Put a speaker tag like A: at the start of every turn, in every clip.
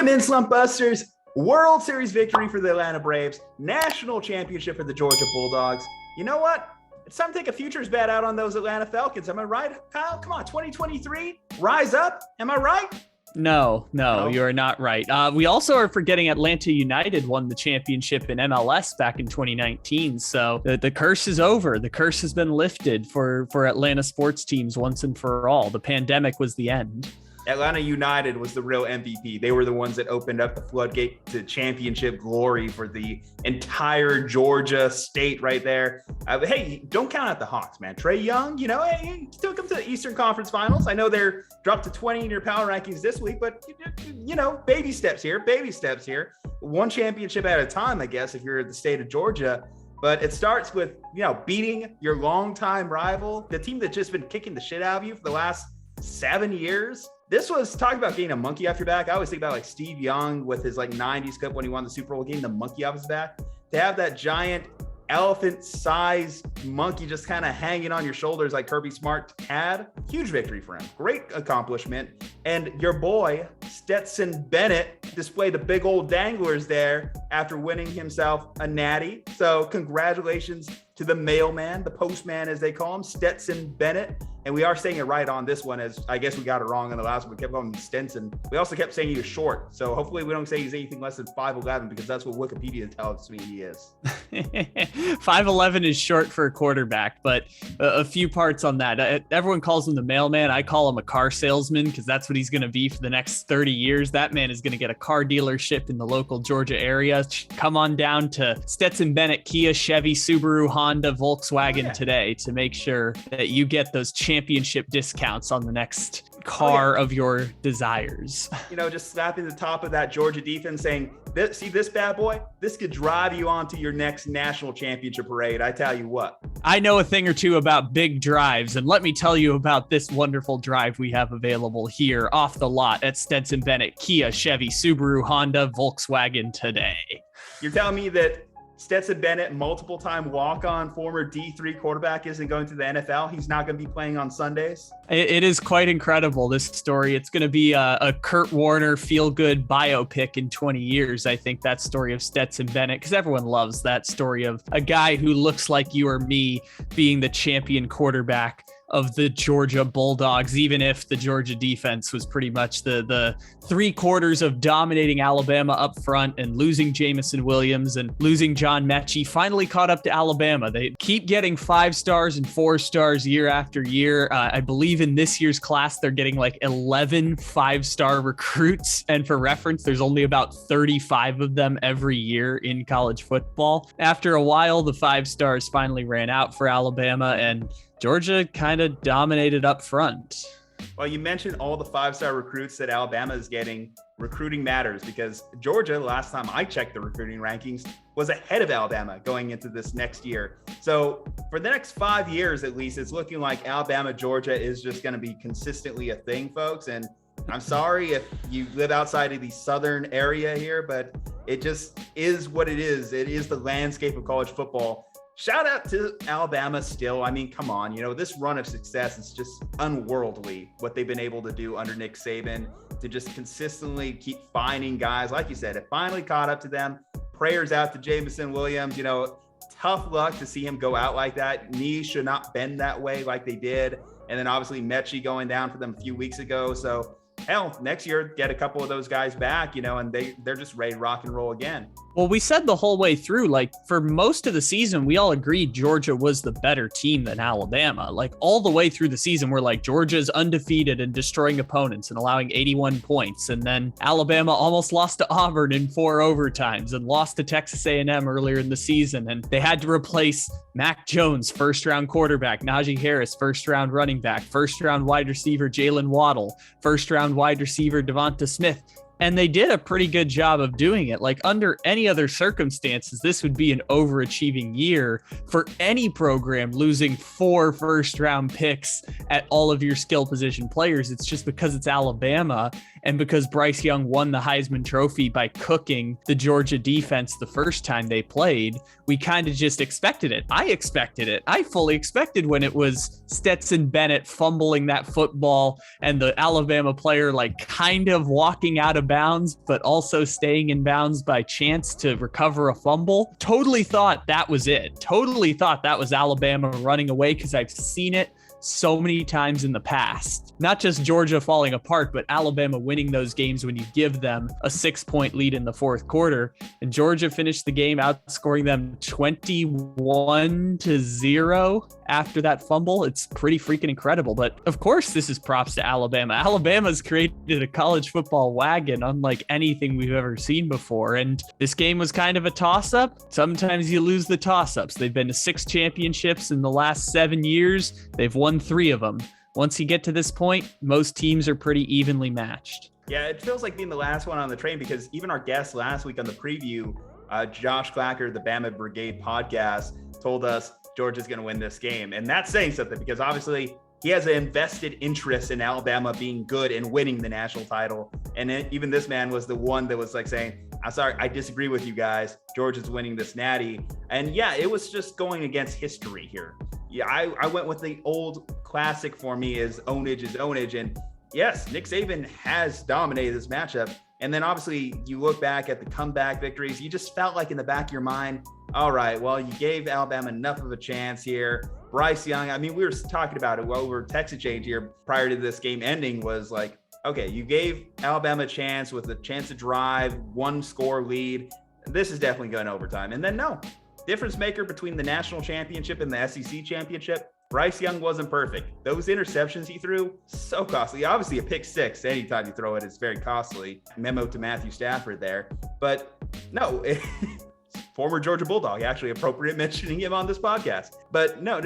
A: Welcome in, Slumpbusters. World Series victory for the Atlanta Braves. National championship for the Georgia Bulldogs. You know what? It's time to take a futures bet out on those Atlanta Falcons. Am I right, Kyle? Come on, 2023, rise up. Am I right?
B: No, you are not right. We also are forgetting Atlanta United won the championship in MLS back in 2019. So the curse is over. The curse has been lifted for Atlanta sports teams once and for all. The pandemic was the end.
A: Atlanta United was the real MVP. They were the ones that opened up the floodgate to championship glory for the entire Georgia state right there. Hey, don't count out the Hawks, man. Trae Young, he took them to the Eastern Conference Finals. I know they're dropped to 20 in your power rankings this week, but, baby steps here. One championship at a time, I guess, if you're the state of Georgia. But it starts with, beating your longtime rival, the team that's just been kicking the shit out of you for the last 7 years. This was talking about getting a monkey off your back. I always think about like Steve Young with his 90s cup when he won the Super Bowl, getting the monkey off his back. To have that giant elephant-sized monkey just kind of hanging on your shoulders like Kirby Smart had, huge victory for him. Great accomplishment. And your boy, Stetson Bennett, displayed the big old danglers there after winning himself a natty. So congratulations to the mailman, the postman as they call him, Stetson Bennett. And we are saying it right on this one, as I guess we got it wrong on the last one. We kept calling him Stenson. We also kept saying he was short. So hopefully we don't say he's anything less than 5'11", because that's what Wikipedia tells me he is.
B: 5'11" is short for a quarterback, but a few parts on that. Everyone calls him the mailman. I call him a car salesman because that's what he's going to be for the next 30 years. That man is going to get a car dealership in the local Georgia area. Come on down to Stetson Bennett, Kia, Chevy, Subaru, Honda, Volkswagen today to make sure that you get those championship discounts on the next car of your desires.
A: Just slapping the top of that Georgia defense saying, see this bad boy? This could drive you onto your next national championship parade. I tell you what.
B: I know a thing or two about big drives, and let me tell you about this wonderful drive we have available here off the lot at Stetson Bennett, Kia, Chevy, Subaru, Honda, Volkswagen today.
A: You're telling me that Stetson Bennett, multiple-time walk-on former D3 quarterback, isn't going to the NFL? He's not going to be playing on Sundays?
B: It is quite incredible, this story. It's going to be a Kurt Warner feel-good biopic in 20 years, I think, that story of Stetson Bennett, because everyone loves that story of a guy who looks like you or me being the champion quarterback of the Georgia Bulldogs, even if the Georgia defense was pretty much the 3 quarters of dominating Alabama up front and losing Jamison Williams and losing John Mechie, finally caught up to Alabama. They keep getting 5 stars and 4 stars year after year. I believe in this year's class, they're getting 11 5-star recruits. And for reference, there's only about 35 of them every year in college football. After a while, the 5 stars finally ran out for Alabama, and Georgia kind of dominated up front.
A: Well, you mentioned all the 5-star recruits that Alabama is getting. Recruiting matters because Georgia, last time I checked the recruiting rankings, was ahead of Alabama going into this next year. So for the next 5 years, at least, it's looking like Alabama, Georgia is just going to be consistently a thing, folks. And I'm sorry if you live outside of the southern area here, but it just is what it is. It is the landscape of college football. Shout out to Alabama still. I mean, come on, this run of success is just unworldly, what they've been able to do under Nick Saban, to just consistently keep finding guys. Like you said, it finally caught up to them. Prayers out to Jamison Williams. Tough luck to see him go out like that. Knees should not bend that way like they did. And then obviously Mechie going down for them a few weeks ago. So hell, next year, get a couple of those guys back, and they're just ready to rock and roll again.
B: Well, we said the whole way through, for most of the season, we all agreed Georgia was the better team than Alabama. All the way through the season, we're like, Georgia's undefeated and destroying opponents and allowing 81 points. And then Alabama almost lost to Auburn in 4 overtimes and lost to Texas A&M earlier in the season. And they had to replace Mac Jones, first-round quarterback, Najee Harris, first-round running back, first-round wide receiver Jalen Waddle, first-round wide receiver Devonta Smith. And they did a pretty good job of doing it. Under any other circumstances, this would be an overachieving year for any program losing 4 first-round picks at all of your skill position players. It's just because it's Alabama. And because Bryce Young won the Heisman Trophy by cooking the Georgia defense the first time they played, we kind of just expected it. I expected it. I fully expected when it was Stetson Bennett fumbling that football and the Alabama player like kind of walking out of bounds, but also staying in bounds by chance to recover a fumble. Totally thought that was it. Totally thought that was Alabama running away, because I've seen it so many times in the past. Not just Georgia falling apart, but Alabama winning those games when you give them a 6-point lead in the fourth quarter. And Georgia finished the game outscoring them 21-0 after that fumble. It's pretty freaking incredible. But of course, this is props to Alabama. Alabama's created a college football wagon unlike anything we've ever seen before. And this game was kind of a toss-up. Sometimes you lose the toss-ups. They've been to 6 championships in the last 7 years. They've won 3 of them. Once you get to this point, most teams are pretty evenly matched.
A: Yeah, it feels like being the last one on the train, because even our guest last week on the preview, Josh Clacker, the Bama Brigade podcast, told us Georgia's going to win this game. And that's saying something, because obviously he has an invested interest in Alabama being good and winning the national title. And even this man was the one that was like saying, I'm sorry, I disagree with you guys. Georgia's winning this natty. And yeah, it was just going against history here. Yeah, I went with the old classic for me is ownage is ownage. And yes, Nick Saban has dominated this matchup. And then obviously you look back at the comeback victories, you just felt like in the back of your mind, all right, well, you gave Alabama enough of a chance here. Bryce Young, I mean, we were talking about it while we were text exchange here prior to this game ending, was like, okay, you gave Alabama a chance with a chance to drive, 1-score lead. This is definitely going overtime. And then no, difference maker between the national championship and the SEC championship, Bryce Young wasn't perfect. Those interceptions he threw, so costly. Obviously, a pick six, anytime you throw it, is very costly. Memo to Matthew Stafford there. But no, former Georgia Bulldog, actually appropriate mentioning him on this podcast. But no.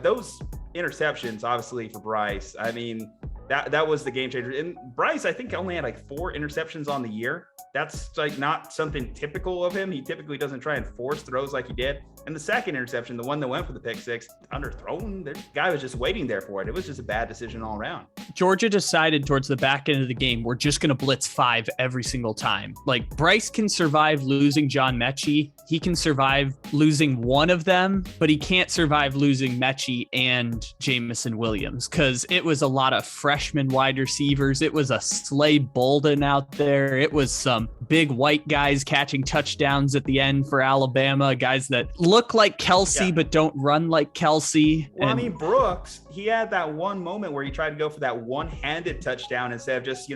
A: Those interceptions, obviously, for Bryce, I mean, that was the game changer. And Bryce, I think, only had like 4 interceptions on the year. That's like not something typical of him. He typically doesn't try and force throws like he did. And the second interception, the one that went for the pick six, underthrown. The guy was just waiting there for it. It was just a bad decision all around.
B: Georgia decided towards the back end of the game, we're just going to blitz 5 every single time. Like, Bryce can survive losing John Mechie. He can survive losing one of them, but he can't survive losing Mechie and Jamison Williams, because it was a lot of freshman wide receivers. It was a Slay Bolden out there. It was some big white guys catching touchdowns at the end for Alabama, guys that look like Kelsey, but don't run like Kelsey.
A: Well, I mean, Brooks, he had that one moment where he tried to go for that one-handed touchdown instead of just,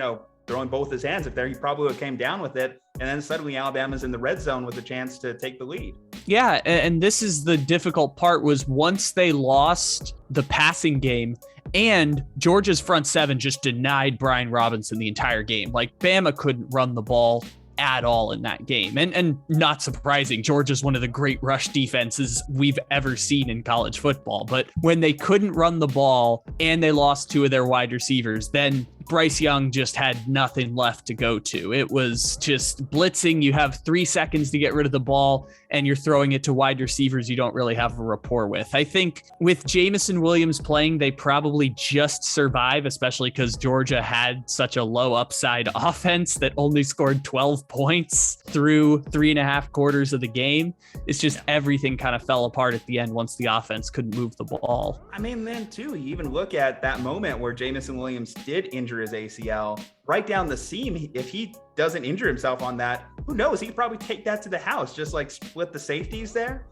A: throwing both his hands up there. He probably would have came down with it. And then suddenly Alabama's in the red zone with a chance to take the lead.
B: Yeah. And this is the difficult part, was once they lost the passing game, and Georgia's front 7 just denied Brian Robinson the entire game. Like, Bama couldn't run the ball at all in that game. And not surprising, Georgia's one of the great rush defenses we've ever seen in college football. But when they couldn't run the ball and they lost 2 of their wide receivers, then Bryce Young just had nothing left to go to. It was just blitzing. You have 3 seconds to get rid of the ball, and you're throwing it to wide receivers you don't really have a rapport with. I think with Jamison Williams playing, they probably just survive, especially because Georgia had such a low upside offense that only scored 12 points through 3.5 quarters of the game. It's just everything kind of fell apart at the end once the offense couldn't move the ball.
A: I mean, then too, you even look at that moment where Jamison Williams did injure his ACL right down the seam. If he doesn't injure himself on that, who knows? He could probably take that to the house, just like split the safeties there.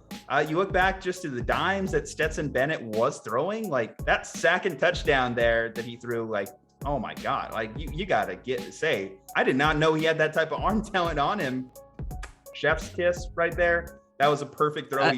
A: You look back just to the dimes that Stetson Bennett was throwing, like that second touchdown there that he threw, like, oh my God, like you gotta say, I did not know he had that type of arm talent on him. Chef's kiss right there. That was a perfect throw.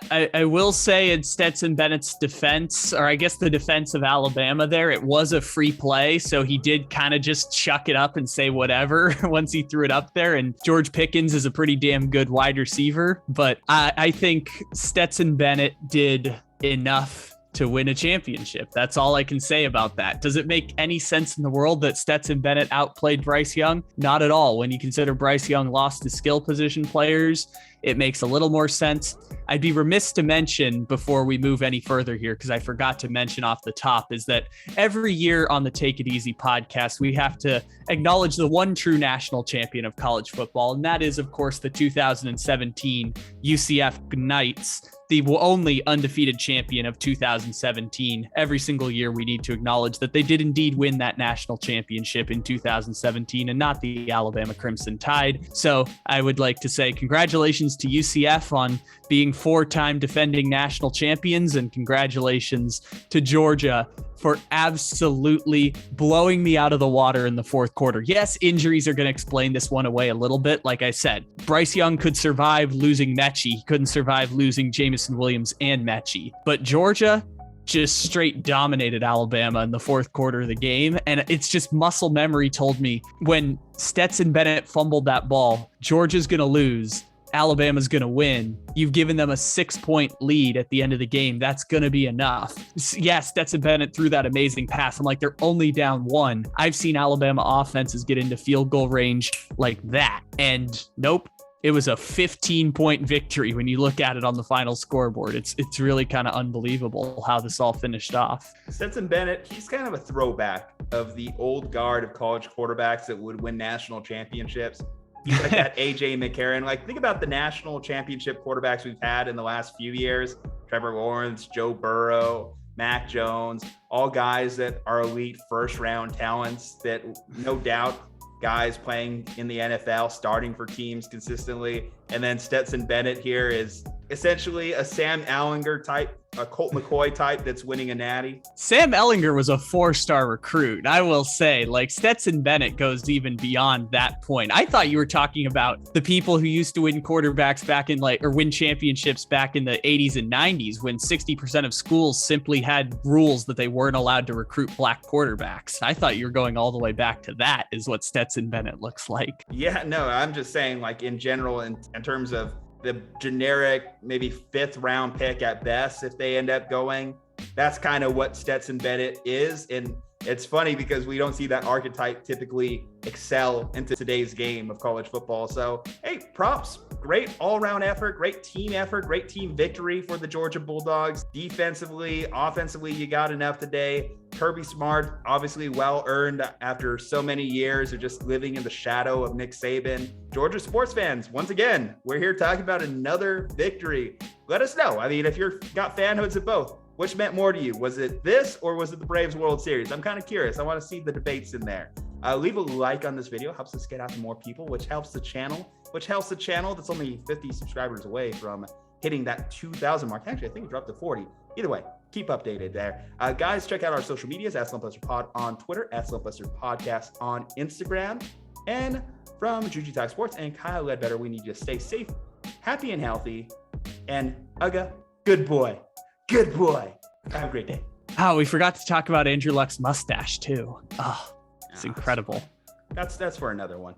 B: I will say, in Stetson Bennett's defense, or I guess the defense of Alabama there, it was a free play. So he did kind of just chuck it up and say whatever once he threw it up there. And George Pickens is a pretty damn good wide receiver. But I think Stetson Bennett did enough to win a championship. That's all I can say about that. Does it make any sense in the world that Stetson Bennett outplayed Bryce Young? Not at all. When you consider Bryce Young lost to skill position players it makes a little more sense. I'd be remiss to mention before we move any further here, because I forgot to mention off the top, is that every year on the Take It Easy podcast, we have to acknowledge the one true national champion of college football. And that is, of course, the 2017 UCF Knights, the only undefeated champion of 2017. Every single year, we need to acknowledge that they did indeed win that national championship in 2017 and not the Alabama Crimson Tide. So I would like to say congratulations to UCF on being 4-time defending national champions, and congratulations to Georgia for absolutely blowing me out of the water in the fourth quarter. Yes, injuries are going to explain this one away a little bit. Like I said, Bryce Young could survive losing Mechie. He couldn't survive losing Jamison Williams and Mechie. But Georgia just straight dominated Alabama in the fourth quarter of the game. And it's just muscle memory told me when Stetson Bennett fumbled that ball, Georgia's going to lose, Alabama's going to win. You've given them a 6-point lead at the end of the game. That's going to be enough. Yeah, Stetson Bennett threw that amazing pass. I'm like, they're only down 1. I've seen Alabama offenses get into field goal range like that. And nope, it was a 15-point victory when you look at it on the final scoreboard. It's really kind of unbelievable how this all finished off.
A: Stetson Bennett, he's kind of a throwback of the old guard of college quarterbacks that would win national championships. He's like that AJ McCarron. Like, think about the national championship quarterbacks we've had in the last few years. Trevor Lawrence, Joe Burrow, Mac Jones, all guys that are elite first-round talents that no doubt guys playing in the NFL, starting for teams consistently. And then Stetson Bennett here is essentially a Sam Ehlinger type, a Colt McCoy type that's winning a natty.
B: Sam Ehlinger was a 4-star recruit. I will say, like, Stetson Bennett goes even beyond that point. I thought you were talking about the people who used to win quarterbacks back in or win championships back in the 80s and 90s when 60% of schools simply had rules that they weren't allowed to recruit black quarterbacks. I thought you were going all the way back to that is what Stetson Bennett looks like.
A: Yeah, no, I'm just saying, like, in general, in terms of the generic, maybe 5th round pick at best, if they end up going, that's kind of what Stetson Bennett is. And it's funny because we don't see that archetype typically excel into today's game of college football. So, hey, props, great all-around effort, great team victory for the Georgia Bulldogs. Defensively, offensively, you got enough today. Kirby Smart, obviously well-earned after so many years of just living in the shadow of Nick Saban. Georgia sports fans, once again, we're here talking about another victory. Let us know. I mean, if you've got fanhoods of both, which meant more to you? Was it this or was it the Braves World Series? I'm kind of curious. I want to see the debates in there. Leave a like on this video. Helps us get out to more people, which helps the channel that's only 50 subscribers away from hitting that 2,000 mark. Actually, I think it dropped to 40. Either way, keep updated there. Guys, check out our social medias at Slumpbuster Pod on Twitter, at Slumpbuster Podcast on Instagram. And from Juju Talk Sports and Kyle Ledbetter, we need you to stay safe, happy, and healthy. And Uga, good boy. Good boy. Have a great day.
B: Oh, we forgot to talk about Andrew Luck's mustache too. Oh, it's incredible.
A: That's for another one.